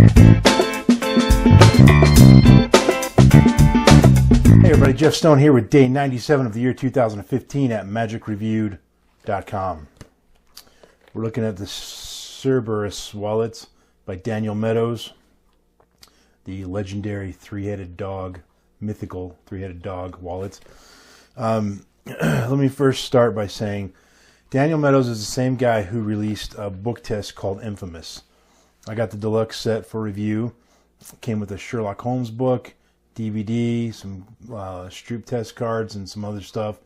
Hey everybody, Jeff Stone here with day 97 of the year 2015 at magicreviewed.com. We're looking at the Cerberus wallets by Daniel Meadows, the legendary three-headed dog, mythical three-headed dog wallets. Let me first start by saying Daniel Meadows is the same guy who released a book test called Infamous. I got the deluxe set for review. It came with a Sherlock Holmes book, DVD, some Stroop test cards, and some other stuff,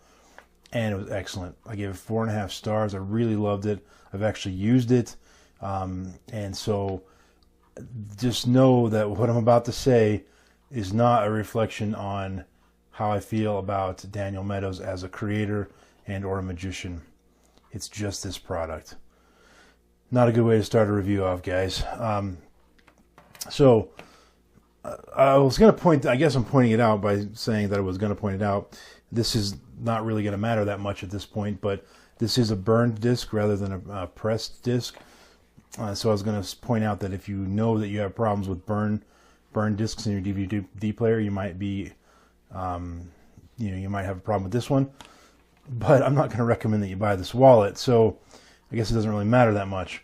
and it was excellent. I gave it 4.5 stars. I really loved it. I've actually used it, and so just know that what I'm about to say is not a reflection on how I feel about Daniel Meadows as a creator and or a magician. It's just this product. Not a good way to start a review off, guys. I was going to point, I guess I'm pointing it out by saying that I was going to point it out. This is not really going to matter that much at this point, but this is a burned disc rather than a pressed disc. So I was going to point out that if you know that you have problems with burned discs in your DVD player, you might be, you might have a problem with this one. But I'm not going to recommend that you buy this wallet, so I guess it doesn't really matter that much.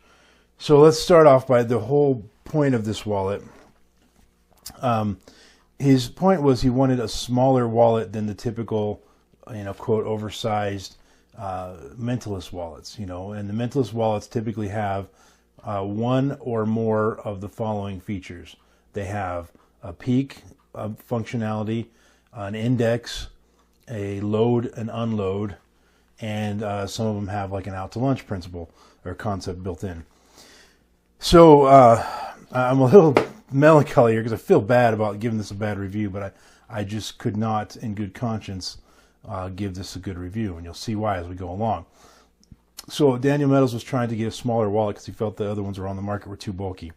So let's start off by the whole point of this wallet. His point was he wanted a smaller wallet than the typical, quote, oversized mentalist wallets, and the mentalist wallets typically have one or more of the following features. They have a peak functionality, an index, a load and unload, and some of them have like an out to lunch principle or concept built in. So I'm a little melancholy here because I feel bad about giving this a bad review, but I just could not in good conscience give this a good review, and you'll see why as we go along. So Daniel Meadows was trying to get a smaller wallet because he felt the other ones around the market were too bulky.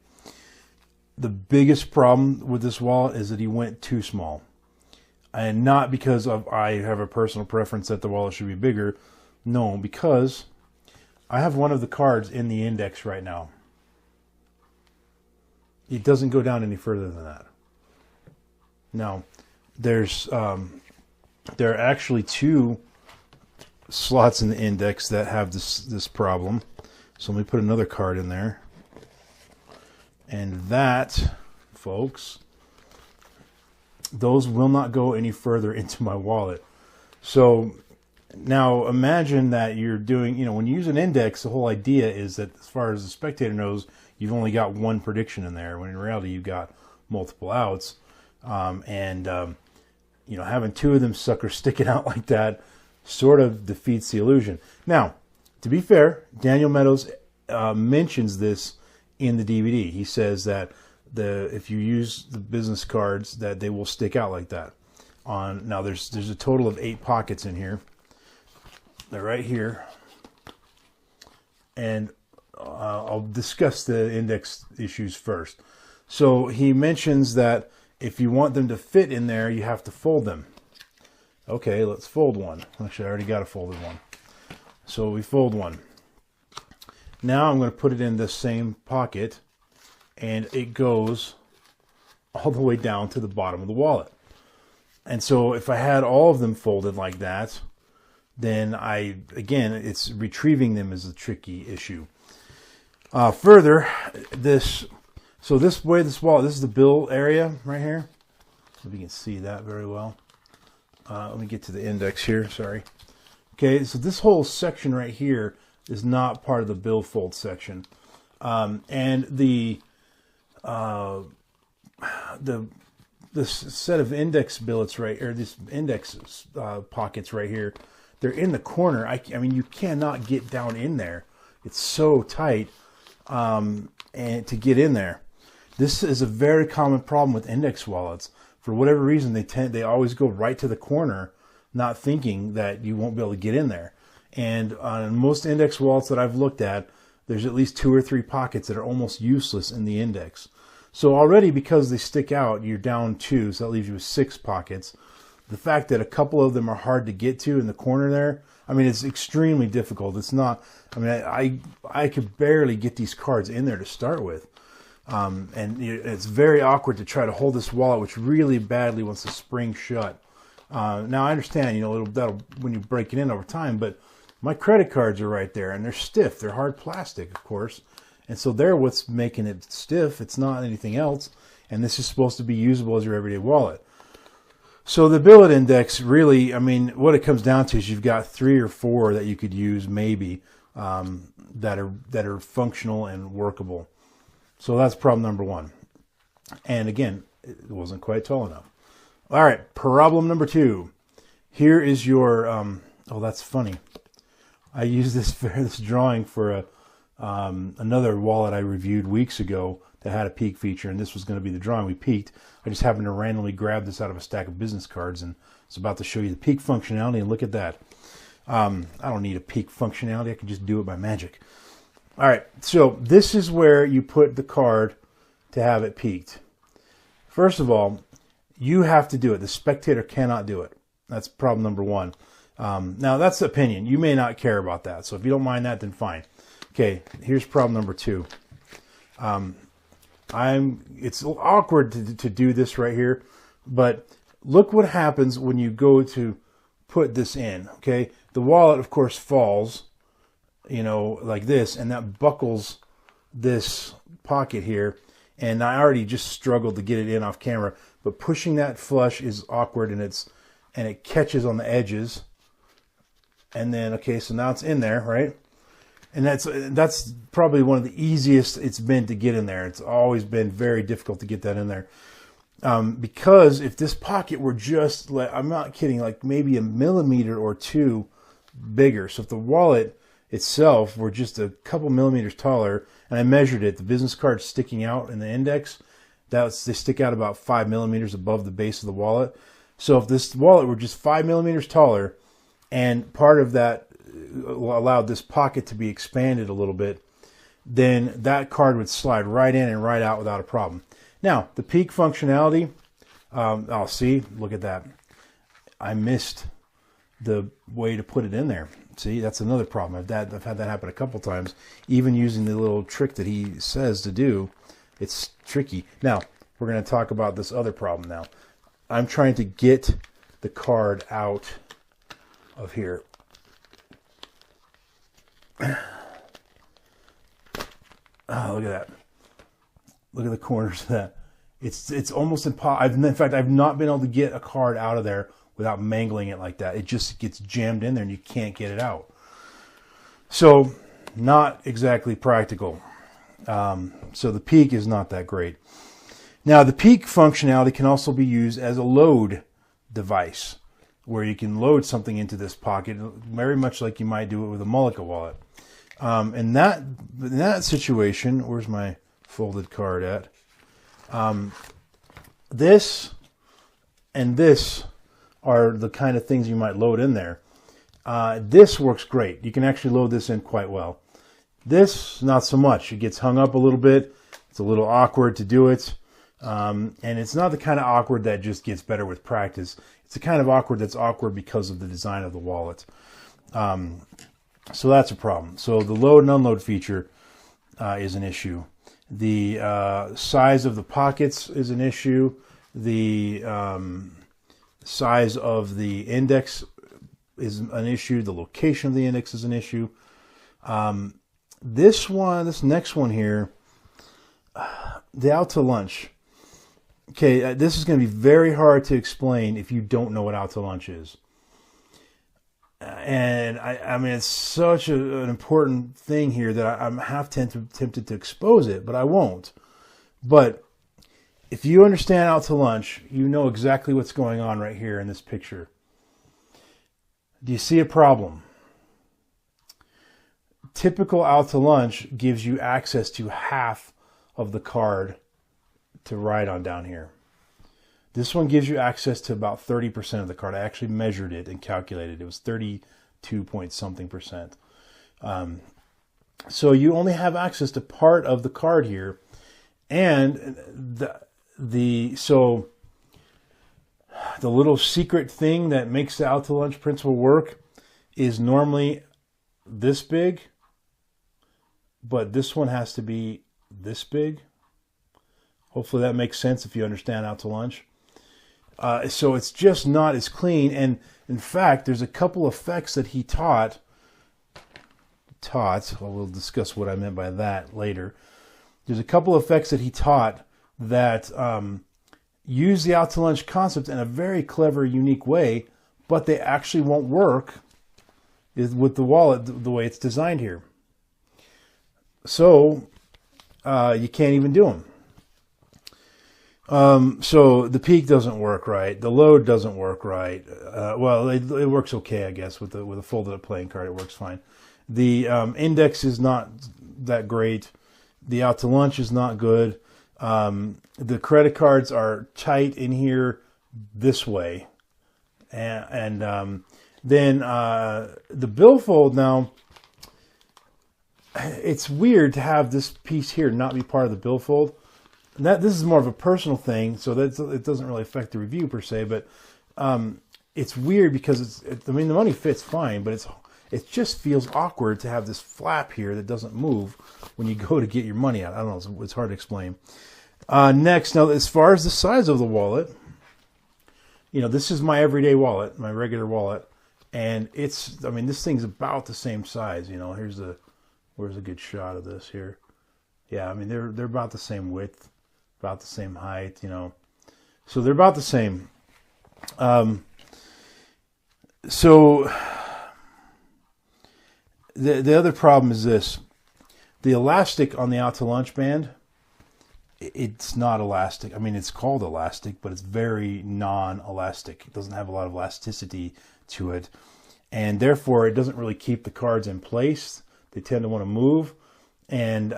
The biggest problem with this wallet is that he went too small. And not because I have a personal preference that the wallet should be bigger. No, because I have one of the cards in the index right now. It doesn't go down any further than that. Now, there are actually 2 slots in the index that have this problem. So let me put another card in there. And that, folks, those will not go any further into my wallet. So now imagine that you're doing, when you use an index, the whole idea is that as far as the spectator knows, you've only got one prediction in there, when in reality you've got multiple outs. Having 2 of them suckers sticking out like that sort of defeats the illusion. Now, to be fair, Daniel Meadows mentions this in the DVD. He says that if you use the business cards, that they will stick out like that. Now there's a total of 8 pockets in here. They're right here, and I'll discuss the index issues first. So he mentions that if you want them to fit in there, you have to fold them. Okay, let's fold one. Actually, I already got a folded one. So we fold one. Now I'm going to put it in the same pocket, and it goes all the way down to the bottom of the wallet. And so if I had all of them folded like that, then it's retrieving them is a tricky issue. Further, this wallet, this is the bill area right here. If you can see that very well. Let me get to the index here, sorry. Okay, so this whole section right here is not part of the billfold section. And this set of index billets this index pockets right here, they're in the corner. I mean, you cannot get down in there. It's so tight, and to get in there. This is a very common problem with index wallets. For whatever reason, they always go right to the corner, not thinking that you won't be able to get in there. And on most index wallets that I've looked at, there's at least 2 or 3 pockets that are almost useless in the index. So already, because they stick out, you're down 2, so that leaves you with 6 pockets. The fact that a couple of them are hard to get to in the corner there, I mean, it's extremely difficult. It's not, I mean, I could barely get these cards in there to start with. And it's very awkward to try to hold this wallet, which really badly wants to spring shut. Now I understand, that'll when you break it in over time, but my credit cards are right there, and they're stiff. They're hard plastic, of course, and so they're what's making it stiff. It's not anything else, and this is supposed to be usable as your everyday wallet. So the billet index, really, I mean, what it comes down to is you've got 3 or 4 that you could use, maybe, that are functional and workable. So that's problem number 1. And again, it wasn't quite tall enough. All right, problem number 2. Here is your, oh, that's funny. I used this drawing for another wallet I reviewed weeks ago that had a peek feature, and this was going to be the drawing we peeked. I just happened to randomly grab this out of a stack of business cards, and it's about to show you the peek functionality, and look at that. I don't need a peek functionality. I can just do it by magic. All right, so this is where you put the card to have it peeked. First of all, you have to do it. The spectator cannot do it. That's problem number 1. Now, that's opinion. You may not care about that, so if you don't mind that, then fine. Okay, here's problem number 2. It's awkward to do this right here, but look what happens when you go to put this in, okay? The wallet, of course, falls, like this, and that buckles this pocket here, and I already just struggled to get it in off camera, but pushing that flush is awkward, and it catches on the edges, and then, okay, so now it's in there, right? And that's probably one of the easiest it's been to get in there. It's always been very difficult to get that in there. Because if this pocket were just, I'm not kidding, like maybe a millimeter or 2 bigger. So if the wallet itself were just a couple millimeters taller, and I measured it, the business card's sticking out in the index, they stick out about 5 millimeters above the base of the wallet. So if this wallet were just 5 millimeters taller, and part of that allowed this pocket to be expanded a little bit, then that card would slide right in and right out without a problem. Now, the peek functionality, I'll see, look at that. I missed the way to put it in there. See, that's another problem. I've had that happen a couple times. Even using the little trick that he says to do, it's tricky. Now, we're going to talk about this other problem now. I'm trying to get the card out of here. Oh, look at that. Look at the corners of that. It's almost impossible. In fact, I've not been able to get a card out of there without mangling it like that. It just gets jammed in there and you can't get it out. So, not exactly practical. So the peek is not that great. Now, the peek functionality can also be used as a load device, where you can load something into this pocket, very much like you might do it with a Mullica wallet. In that situation, where's my folded card at? This and this are the kind of things you might load in there. This works great. You can actually load this in quite well. This, not so much. It gets hung up a little bit. It's a little awkward to do it. And it's not the kind of awkward that just gets better with practice. It's the kind of awkward that's awkward because of the design of the wallet. So that's a problem. So the load and unload feature is an issue. The size of the pockets is an issue. The size of the index is an issue. The location of the index is an issue. This next one here, the out to lunch. Okay, this is going to be very hard to explain if you don't know what out to lunch is. And I mean, it's such an important thing here that I'm half tempted to expose it, but I won't. But if you understand out to lunch, you know exactly what's going on right here in this picture. Do you see a problem? Typical out to lunch gives you access to half of the card to write on down here. This one gives you access to about 30% of the card. I actually measured it and calculated. It was 32 point something percent. So you only have access to part of the card here. And so the little secret thing that makes the out to lunch principle work is normally this big, but this one has to be this big. Hopefully that makes sense if you understand out to lunch. So it's just not as clean. And in fact, there's a couple effects that he taught. Well, we'll discuss what I meant by that later. There's a couple effects that he taught that use the out to lunch concept in a very clever, unique way, but they actually won't work with the wallet the way it's designed here. So you can't even do them. So the peak doesn't work right. The load doesn't work right. Well, it works okay, I guess, with a folded up playing card. It works fine. The index is not that great. The out to lunch is not good. The credit cards are tight in here this way. And then the billfold now, it's weird to have this piece here not be part of the billfold. This is more of a personal thing, so it doesn't really affect the review per se, but it's weird because I mean, the money fits fine, but it just feels awkward to have this flap here that doesn't move when you go to get your money out. I don't know, it's hard to explain. Next, now as far as the size of the wallet, this is my everyday wallet, my regular wallet, and I mean, this thing's about the same size. Where's a good shot of this here? Yeah, I mean, they're about the same width, about the same height, so they're about the same. So the other problem is this: the elastic on the out to lunch band, it's not elastic. I mean, it's called elastic, but it's very non-elastic. It doesn't have a lot of elasticity to it, and therefore it doesn't really keep the cards in place. They tend to want to move, and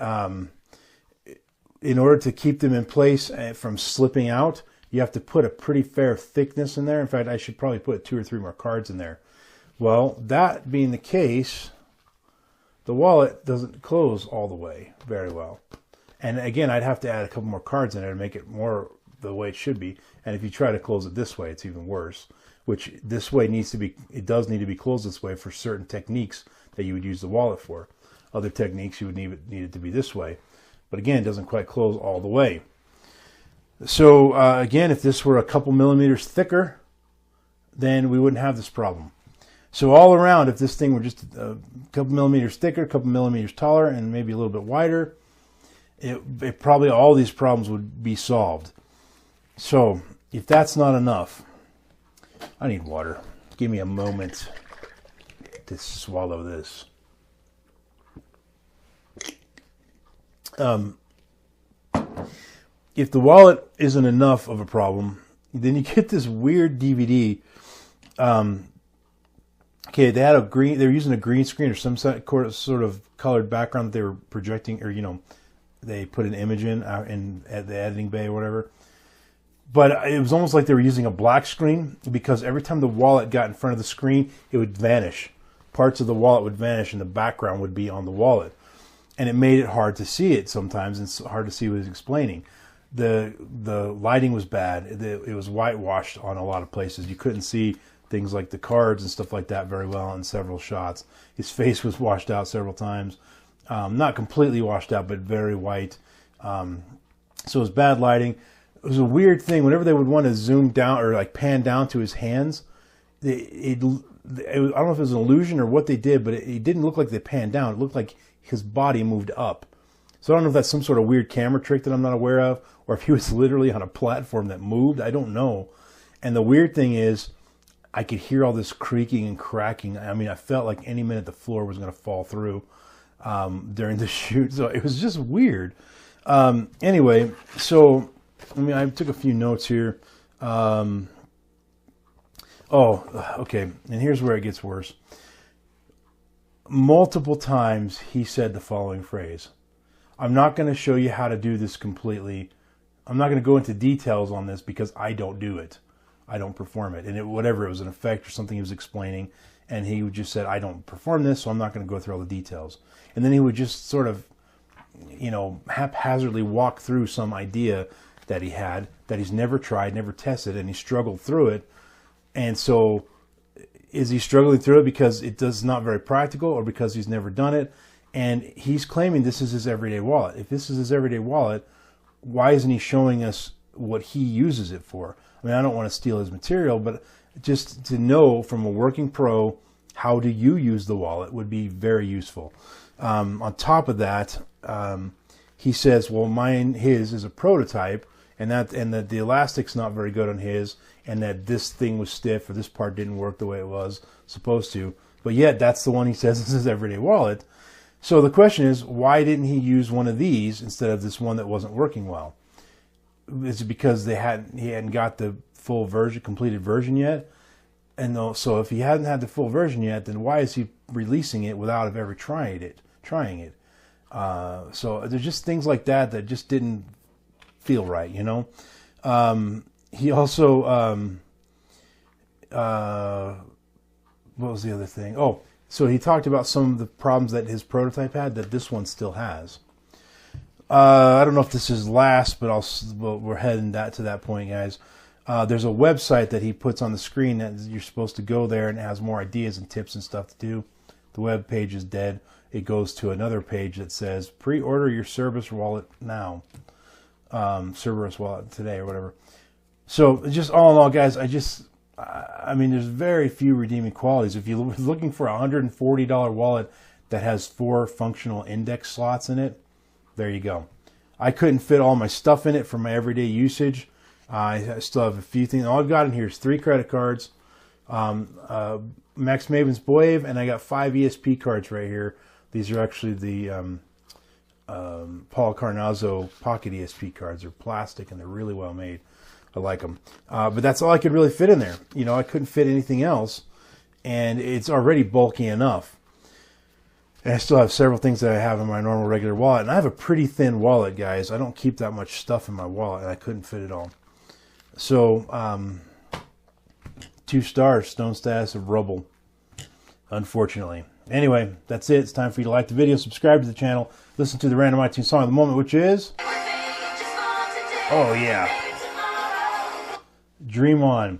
in order to keep them in place from slipping out, you have to put a pretty fair thickness in there. In fact, I should probably put 2 or 3 more cards in there. Well, that being the case, the wallet doesn't close all the way very well. And again, I'd have to add a couple more cards in there to make it more the way it should be. And if you try to close it this way, it's even worse. Which this way it does need to be closed this way for certain techniques that you would use the wallet for. Other techniques, you would need it to be this way. But again, it doesn't quite close all the way. So again, if this were a couple millimeters thicker, then we wouldn't have this problem. So all around, if this thing were just a couple millimeters thicker, a couple millimeters taller, and maybe a little bit wider, it probably all these problems would be solved. So if that's not enough, I need water. Give me a moment to swallow this. If the wallet isn't enough of a problem, then you get this weird DVD. Okay, they were using a green screen or some sort of colored background that they were projecting, or they put an image in at the editing bay or whatever. But it was almost like they were using a black screen, because every time the wallet got in front of the screen, it would vanish. Parts of the wallet would vanish and the background would be on the wallet. And it made it hard to see it sometimes, and it's hard to see what he's explaining. The lighting was bad. It was whitewashed on a lot of places. You couldn't see things like the cards and stuff like that very well in several shots. His face was washed out several times. Not completely washed out, but very white. So it was bad lighting. It was a weird thing. Whenever they would want to zoom down or like pan down to his hands, I don't know if it was an illusion or what they did, but it didn't look like they panned down. It looked like his body moved up. So I don't know if that's some sort of weird camera trick that I'm not aware of, or if he was literally on a platform that moved. I don't know. And the weird thing is, I could hear all this creaking and cracking. I mean, I felt like any minute the floor was going to fall through during the shoot. So it was just weird. Anyway, so I took a few notes here. Okay. And here's where it gets worse. Multiple times he said the following phrase: I'm not going to show you how to do this completely. I'm not going to go into details on this because I don't do it. I don't perform it. And whatever, it was an effect or something he was explaining, and he just said, I don't perform this, so I'm not going to go through all the details. And then he would just sort of, haphazardly walk through some idea that he had, that he's never tried, never tested, and he struggled through it. And so, is he struggling through it because it's not very practical, or because he's never done it? And he's claiming this is his everyday wallet. If this is his everyday wallet, why isn't he showing us what he uses it for? I mean, I don't want to steal his material, but just to know from a working pro, how do you use the wallet would be very useful. On top of that, he says, well, his is a prototype, and that the elastic's not very good on his, and that this thing was stiff, or this part didn't work the way it was supposed to. But yet, that's the one he says is his everyday wallet. So the question is, why didn't he use one of these instead of this one that wasn't working well? Is it because he hadn't got the full version, completed version yet? And so if he hadn't had the full version yet, then why is he releasing it without ever trying it? So there's just things like that that just didn't feel right, you know. He also, what was the other thing? Oh, so he talked about some of the problems that his prototype had that this one still has. I don't know if this is last, but we're heading to that point, guys. There's a website that he puts on the screen that you're supposed to go there, and it has more ideas and tips and stuff to do. The web page is dead. It goes to another page that says pre-order your Cerberus wallet now. Cerberus wallet today or whatever. So just all in all, guys, I mean, there's very few redeeming qualities. If you're looking for a $140 wallet that has 4 functional index slots in it, there you go. I couldn't fit all my stuff in it for my everyday usage. I still have a few things. All I've got in here is 3 credit cards, Max Maven's Wave, and I got 5 ESP cards right here. These are actually the Paul Carnazzo pocket ESP cards. They're plastic and they're really well made. I like them. But that's all I could really fit in there. You know, I couldn't fit anything else, and it's already bulky enough. And I still have several things that I have in my normal regular wallet. And I have a pretty thin wallet, guys. I don't keep that much stuff in my wallet, and I couldn't fit it all. So, 2 stars, Stone status of Rubble, unfortunately. Anyway, that's it. It's time for you to like the video, subscribe to the channel, listen to the random iTunes song of the moment, which is... oh, yeah. Dream On.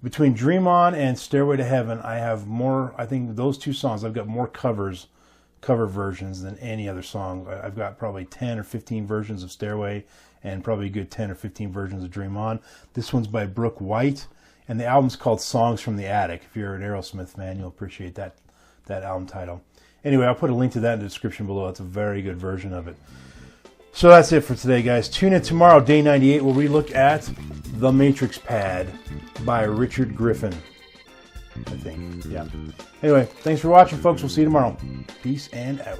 Between Dream On and Stairway to Heaven, I have more, I think those 2 songs, I've got more cover versions than any other song. I've got probably 10 or 15 versions of Stairway and probably a good 10 or 15 versions of Dream On. This one's by Brooke White, and the album's called Songs from the Attic. If you're an Aerosmith fan, you'll appreciate that album title. Anyway, I'll put a link to that in the description below. It's a very good version of it. So that's it for today, guys. Tune in tomorrow, day 98, where we look at The Matrix Pad by Richard Griffin, I think. Yeah. Anyway, thanks for watching, folks. We'll see you tomorrow. Peace and out.